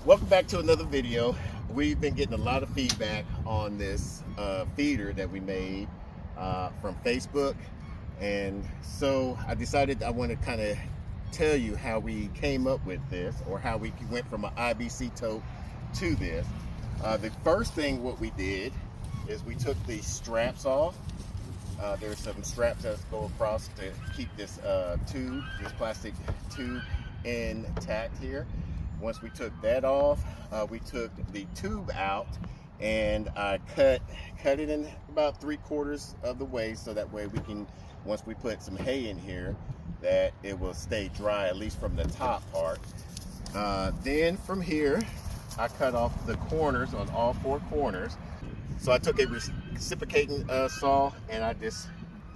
Welcome back to another video. We've been getting a lot of feedback on this feeder that we made from Facebook, and so I decided I want to kind of tell you how we came up with this, or how we went from an IBC tote to this. The first thing what we did is we took the straps off. There's some straps that go across to keep this this plastic tube intact here. Once we took that off, we took the tube out, and I cut it in about 3/4 of the way, so that way we can, once we put some hay in here, that it will stay dry, at least from the top part. Then from here, I cut off the corners on all 4 corners. So I took a reciprocating saw, and I just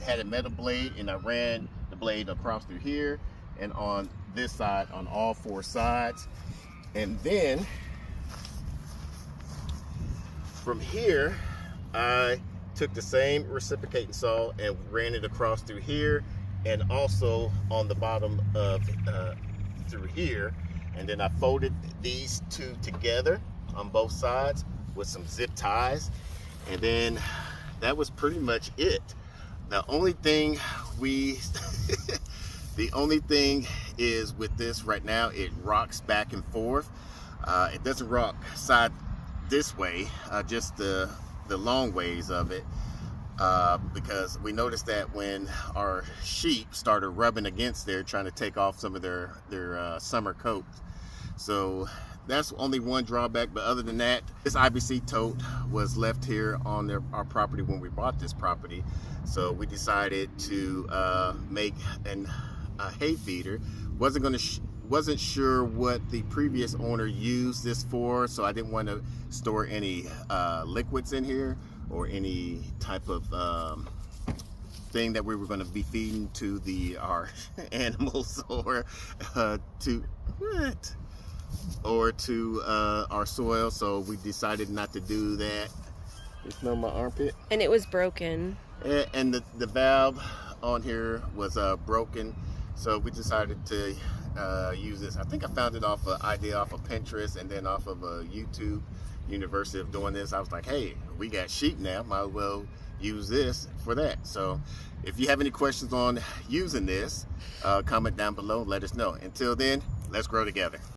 had a metal blade, and I ran the blade across through here and on this side, on all 4 sides. And then from here, I took the same reciprocating saw and ran it across through here, and also on the bottom of through here. And then I folded these 2 together on both sides with some zip ties, and then that was pretty much it. The only thing the only thing is, with this right now, it rocks back and forth. It doesn't rock side this way, just the long ways of it, because we noticed that when our sheep started rubbing against there, trying to take off some of their summer coats. So that's only one drawback, but other than that, this IBC tote was left here on our property when we bought this property. So we decided to make a hay feeder. Wasn't sure what the previous owner used this for, so I didn't want to store any liquids in here, or any type of thing that we were going to be feeding to our animals, or to our soil. So we decided not to do that. You smell my armpit? And it was broken. And the valve on here was broken, so we decided to use this. I think I found it idea off of Pinterest, and then off of YouTube University of doing this. I was like, hey, we got sheep now, might as well use this for that. So if you have any questions on using this, comment down below, let us know. Until then, let's grow together.